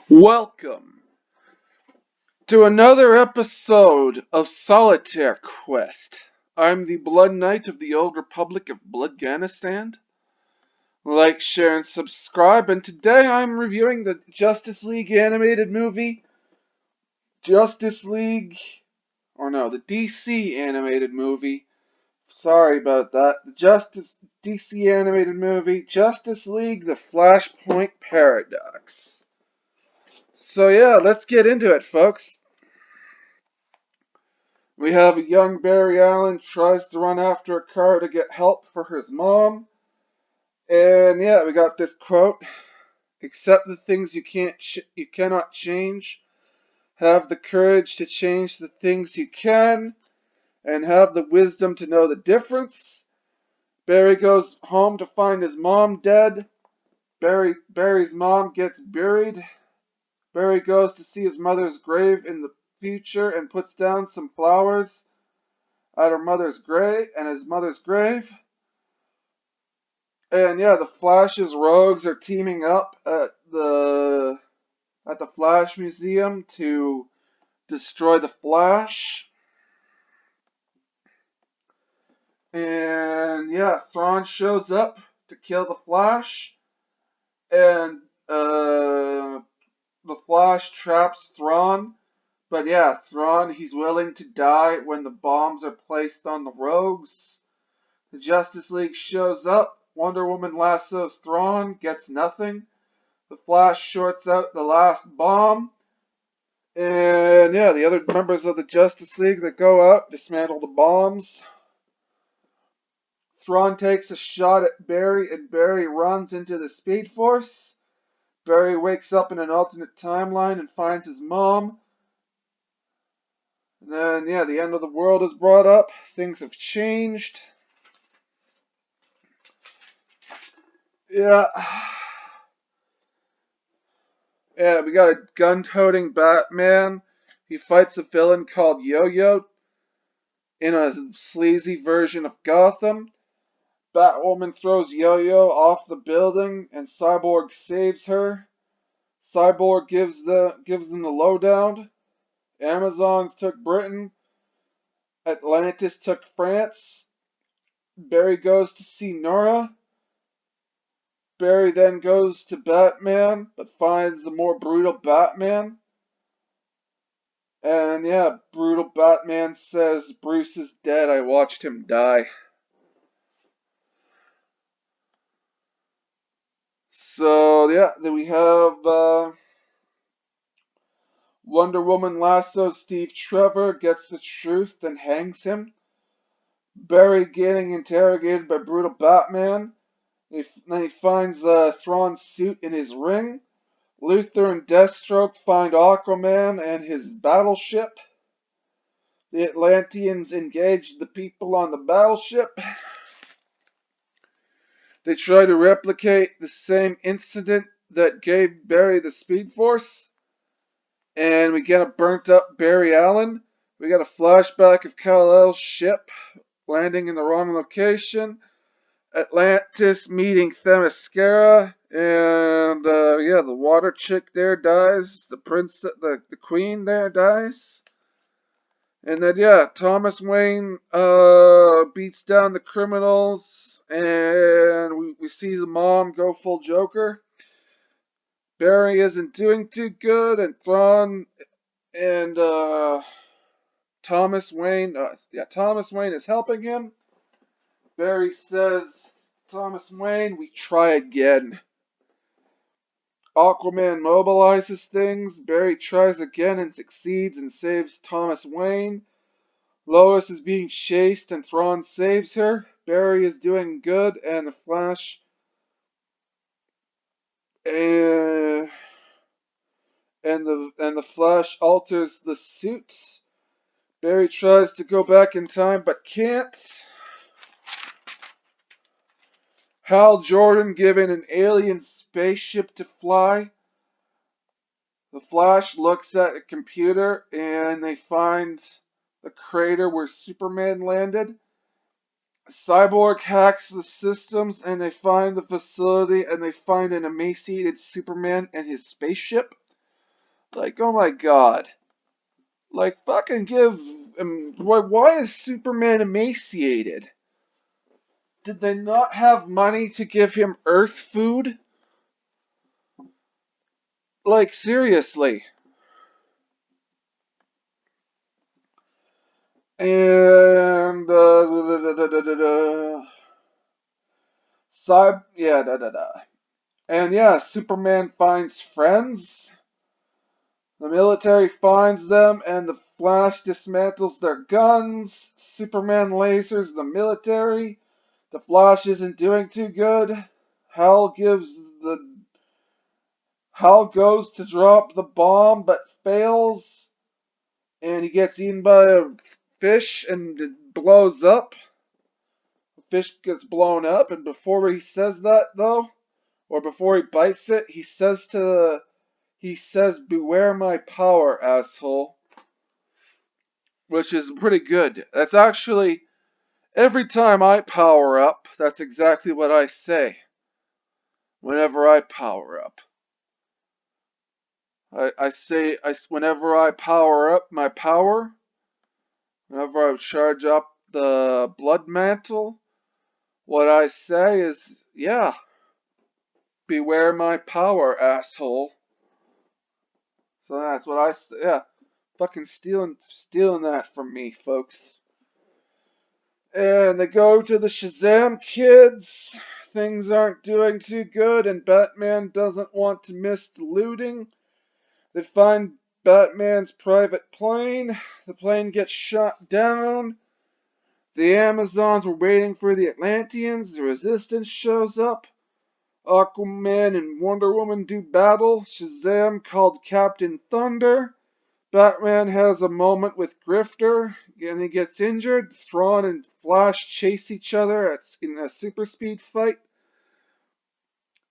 Welcome to another episode of Solitaire Quest. I'm the Blood Knight of the Old Republic of Bloodganistan. Like, share, and subscribe, and today I'm reviewing the Justice League animated movie. The DC animated movie. Sorry about that. The DC animated movie, Justice League, the Flashpoint Paradox. So yeah, let's get into it, folks. We have a young Barry Allen tries to run after a car to get help for his mom. And yeah, we got this quote: "Accept the things you cannot change. Have the courage to change the things you can, and have the wisdom to know the difference." Barry goes home to find his mom dead. Barry's mom gets buried. Barry goes to see his mother's grave in the future and puts down some flowers at his mother's grave. And yeah, the Flash's rogues are teaming up at the Flash Museum to destroy the Flash. And yeah, Thrawn shows up to kill the Flash, and the Flash traps Thrawn. But yeah, Thrawn, he's willing to die when the bombs are placed on the rogues. The Justice League shows up. Wonder Woman lassos Thrawn, gets nothing. The Flash shorts out the last bomb. And yeah, the other members of the Justice League that go out dismantle the bombs. Thrawn takes a shot at Barry, and Barry runs into the Speed Force. Barry wakes up in an alternate timeline and finds his mom. And then, yeah, the end of the world is brought up. Things have changed. Yeah. Yeah, we got a gun-toting Batman. He fights a villain called Yo-Yo in a sleazy version of Gotham. Batwoman throws Yo-Yo off the building, and Cyborg saves her. Cyborg gives them the lowdown. Amazons took Britain. Atlantis took France. Barry goes to see Nora. Barry then goes to Batman, but finds the more brutal Batman. And yeah, brutal Batman says, "Bruce is dead, I watched him die." So yeah, then we have Wonder Woman lassos Steve Trevor, gets the truth, then hangs him. Barry getting interrogated by brutal Batman. Then he finds Thrawn's suit in his ring. Luthor and Deathstroke find Aquaman and his battleship. The Atlanteans engage the people on the battleship. They try to replicate the same incident that gave Barry the Speed Force. And we get a burnt up Barry Allen. We got a flashback of Kal-El's ship landing in the wrong location. Atlantis meeting Themyscira, and yeah, the water chick there dies. The queen there dies. And then yeah, Thomas Wayne beats down the criminals, and we see the mom go full Joker. Barry isn't doing too good, and Thrawn and Thomas Wayne is helping him. Barry says, "Thomas Wayne, we try again." Aquaman mobilizes things. Barry tries again and succeeds and saves Thomas Wayne. Lois is being chased and Thrawn saves her. Barry is doing good, and the Flash uh, and the Flash alters the suit. Barry tries to go back in time but can't. Hal Jordan given an alien spaceship to fly. The Flash looks at a computer and they find the crater where Superman landed. Cyborg hacks the systems and they find the facility and they find an emaciated Superman and his spaceship. Like, oh my god. Like, fucking give him. Why is Superman emaciated? Did they not have money to give him Earth food? Like, seriously. And, yeah, And yeah, Superman finds friends. The military finds them, and the Flash dismantles their guns. Superman lasers the military. The Flash isn't doing too good. Hal gives the Hal goes to drop the bomb but fails, and he gets eaten by a fish and it blows up. The fish gets blown up, and before he says that though, or before he bites it, he says beware my power, asshole. Which is pretty good. That's actually every time I power up, that's exactly what I say. Whenever I power up. I say, whenever I power up my power, whenever I charge up the blood mantle, what I say is, yeah, beware my power, asshole. So that's what yeah, fucking stealing that from me, folks. And they go to the Shazam kids. Things aren't doing too good, and Batman doesn't want to miss the looting. They find Batman's private plane. The plane gets shot down. The Amazons were waiting for the Atlanteans. The Resistance shows up. Aquaman and Wonder Woman do battle. Shazam called Captain Thunder. Batman has a moment with Grifter, and he gets injured. Thrawn and Flash chase each other in a super speed fight.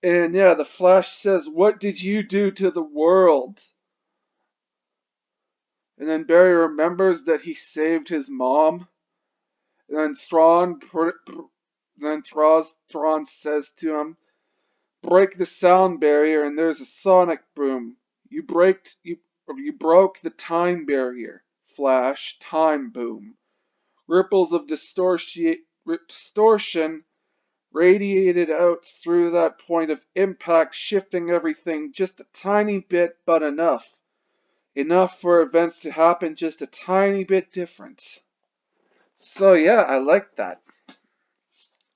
And yeah, the Flash says, "What did you do to the world?" And then Barry remembers that he saved his mom. And then Thrawn says to him, "Break the sound barrier, and there's a sonic boom. You broke the time barrier, Flash. Time boom. Ripples of distortion radiated out through that point of impact, shifting everything just a tiny bit, but enough. Enough for events to happen just a tiny bit different." So yeah, I like that.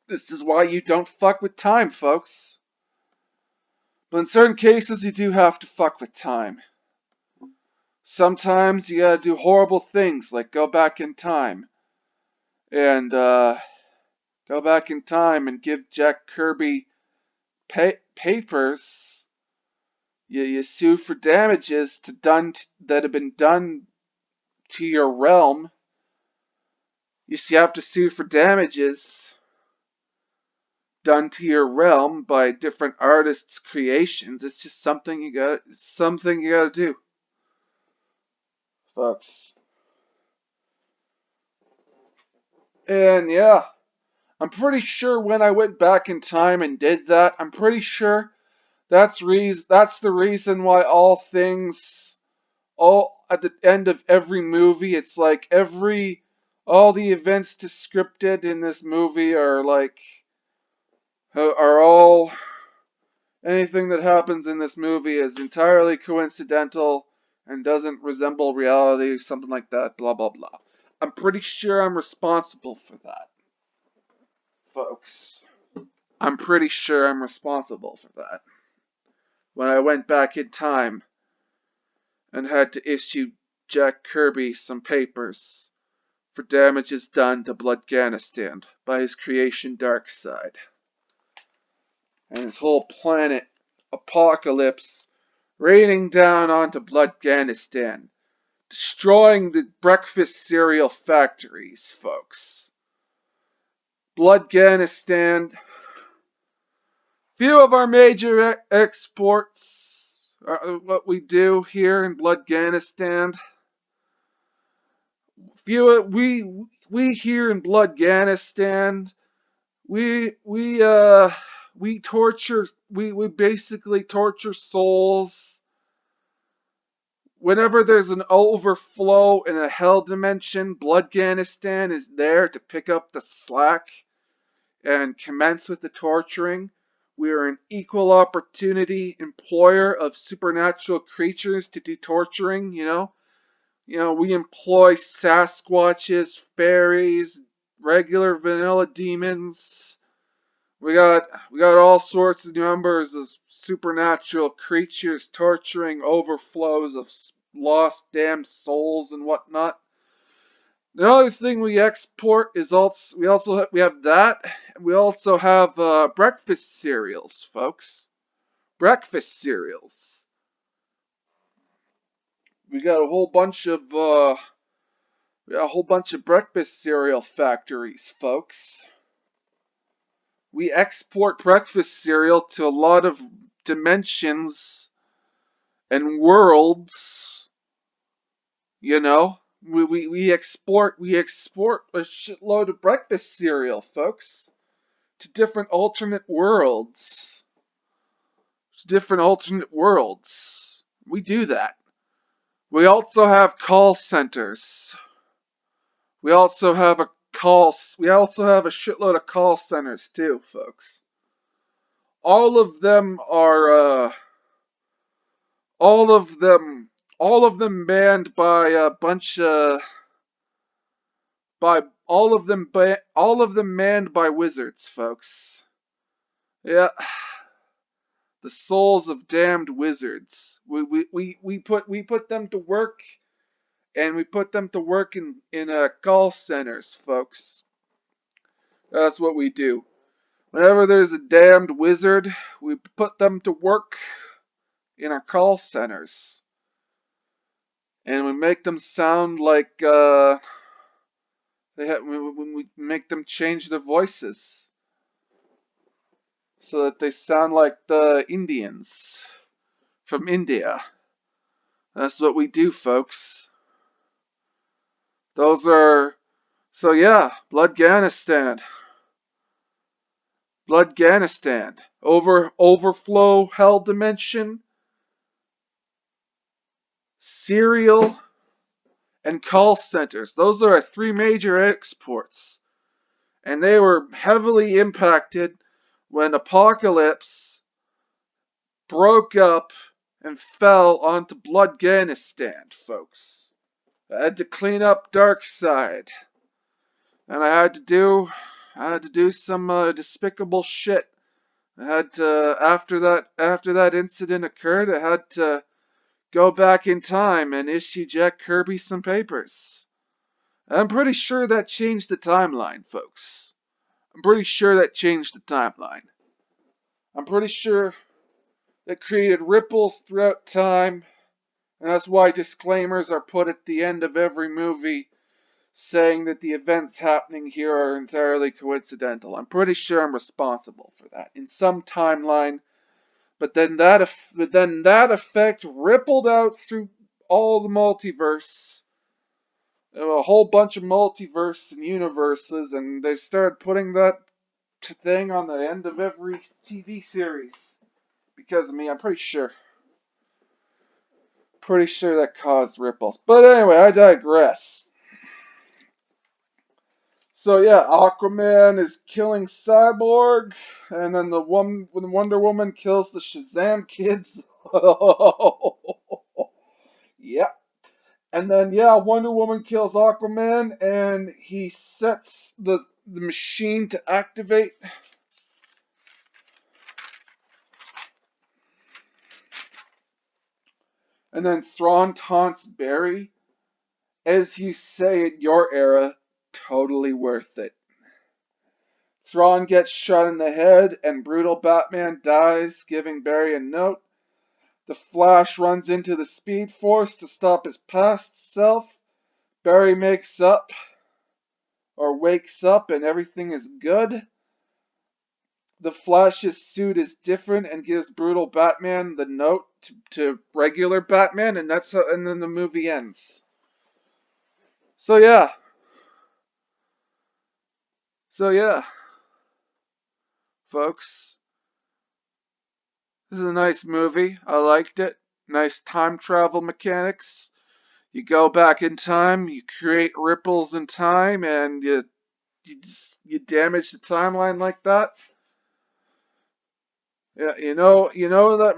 This is why you don't fuck with time, folks. But in certain cases, you do have to fuck with time. Sometimes you gotta do horrible things, like go back in time. And, go back in time and give Jack Kirby papers. You sue for damages that have been done to your realm. You have to sue for damages done to your realm by different artists' creations. It's just something you gotta do, folks. And yeah, I'm pretty sure when I went back in time and did that, I'm pretty sure that's the reason why all at the end of every movie, it's like all the events descripted in this movie are all anything that happens in this movie is entirely coincidental and doesn't resemble reality, something like that, blah blah blah. I'm pretty sure I'm responsible for that, folks. I'm pretty sure I'm responsible for that. When I went back in time and had to issue Jack Kirby some papers for damages done to Bloodganistan by his creation Darkseid. And his whole planet apocalypse raining down onto Bloodganistan, destroying the breakfast cereal factories, folks. Bloodganistan, few of our major exports are what we do here in Bloodganistan. We here in Bloodganistan, we torture we basically torture souls Whenever there's an overflow in a hell dimension, Bloodganistan is there to pick up the slack and commence with the torturing. We are an equal opportunity employer of supernatural creatures to do torturing, you know. We employ Sasquatches, fairies, regular vanilla demons. We got all sorts of numbers of supernatural creatures torturing overflows of lost damned souls and whatnot. The other thing we export is we have that. We also have breakfast cereals, folks. Breakfast cereals. We got a whole bunch of breakfast cereal factories, folks. We export breakfast cereal to a lot of dimensions and worlds. You know, we export a shitload of breakfast cereal, folks, to different alternate worlds. We do that. We also have call centers. We also have a shitload of call centers too, folks. All of them are all of them manned by a bunch of by all of them manned by wizards, folks. Yeah, the souls of damned wizards. We put them to work, and we put them to work in call centers, folks. That's what we do. Whenever there's a damned wizard, we put them to work in our call centers, and we make them sound like when we make them change their voices so that they sound like the Indians from India. That's what we do, folks. So yeah, Bloodganistan. Overflow hell dimension, cereal, and call centers. Those are our three major exports. And they were heavily impacted when Apocalypse broke up and fell onto Bloodganistan, folks. I had to clean up Darkseid. And I had to do some despicable shit. I had to after that incident occurred, I had to go back in time and issue Jack Kirby some papers. I'm pretty sure that changed the timeline, folks. I'm pretty sure that changed the timeline. I'm pretty sure that created ripples throughout time, and that's why disclaimers are put at the end of every movie saying that the events happening here are entirely coincidental. I'm pretty sure I'm responsible for that in some timeline, but then that effect rippled out through all the multiverse, a whole bunch of multiverse and universes, and they started putting that thing on the end of every TV series because of me. I'm pretty sure. Pretty sure that caused ripples. But anyway, I digress. So yeah, Aquaman is killing Cyborg, and then when Wonder Woman kills the Shazam kids. Yep. And then yeah, Wonder Woman kills Aquaman, and he sets the machine to activate. And then Thrawn taunts Barry. As you say in your era, totally worth it. Thrawn gets shot in the head, and brutal Batman dies, giving Barry a note. The Flash runs into the Speed Force to stop his past self. Barry wakes up, and everything is good. The Flash's suit is different and gives brutal Batman the note to regular Batman, and then the movie ends. So yeah. Folks. This is a nice movie. I liked it. nice time travel mechanics. You go back in time, you create ripples in time, and you damage the timeline like that. Yeah, in that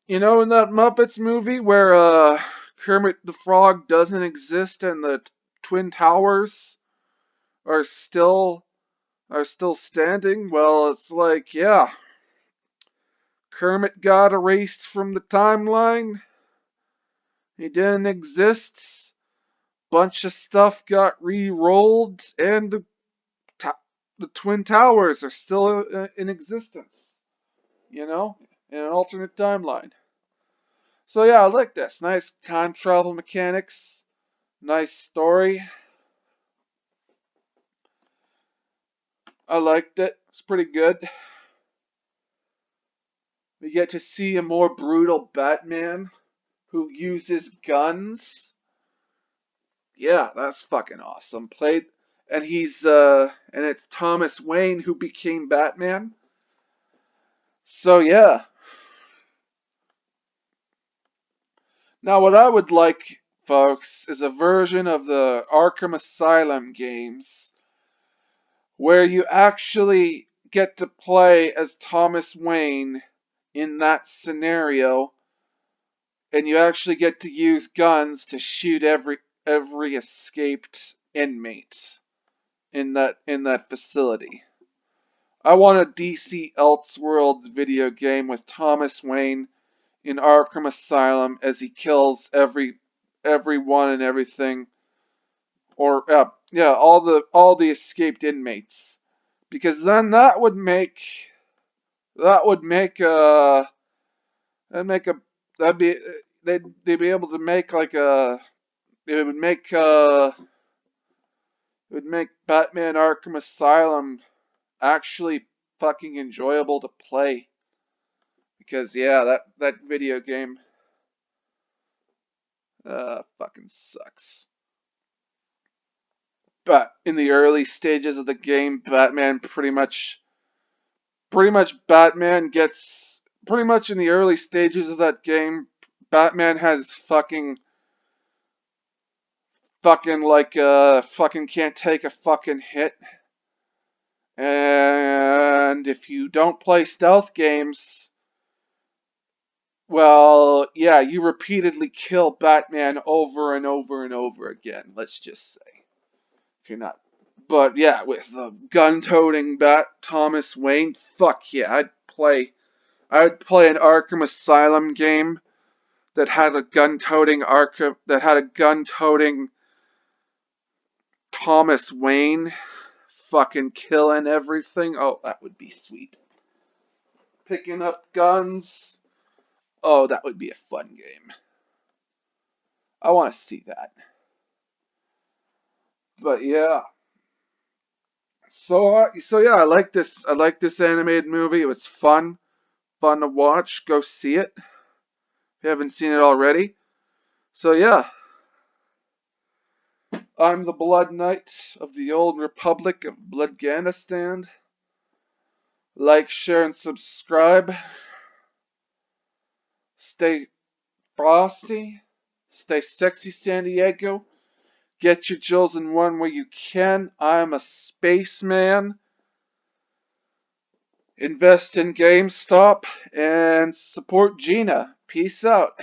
Muppets movie where Kermit the Frog doesn't exist and the Twin Towers are still standing. Well, it's like, yeah, Kermit got erased from the timeline. He didn't exist. Bunch of stuff got re-rolled, and the Twin Towers are still in existence. You know, in an alternate timeline. So yeah, I like this. Nice time travel mechanics. Nice story. I liked it. It's pretty good. We get to see a more brutal Batman who uses guns. Yeah, that's fucking awesome. And it's Thomas Wayne who became Batman. So yeah. Now what I would like, folks, is a version of the Arkham Asylum games where you actually get to play as Thomas Wayne in that scenario, and you actually get to use guns to shoot every escaped inmate in that facility. I want a DC Elseworlds video game with Thomas Wayne in Arkham Asylum as he kills everyone and everything, or yeah, all the escaped inmates, because then that would make that'd make a that'd be they'd be able to make like a it would make it would make Batman Arkham Asylum actually fucking enjoyable to play, because yeah, that video game fucking sucks. But in the early stages of the game, Batman pretty much Batman gets pretty much in the early stages of that game, Batman has fucking like fucking can't take a fucking hit. And if you don't play stealth games, well, yeah, you repeatedly kill Batman over and over and over again, let's just say. If you're not. But yeah, with the gun-toting Thomas Wayne, fuck yeah, I'd play an Arkham Asylum game that had a gun-toting Thomas Wayne fucking killing everything. Oh, that would be sweet. Picking up guns. Oh, that would be a fun game. I want to see that. But yeah. So yeah, I like this. I like this animated movie. It was fun to watch. Go see it. If you haven't seen it already. So yeah, I'm the Blood Knight of the Old Republic of Bloodganistan. Like, share, and subscribe. Stay frosty. Stay sexy, San Diego. Get your jewels in one where you can. I'm a spaceman. Invest in GameStop and support Gina. Peace out.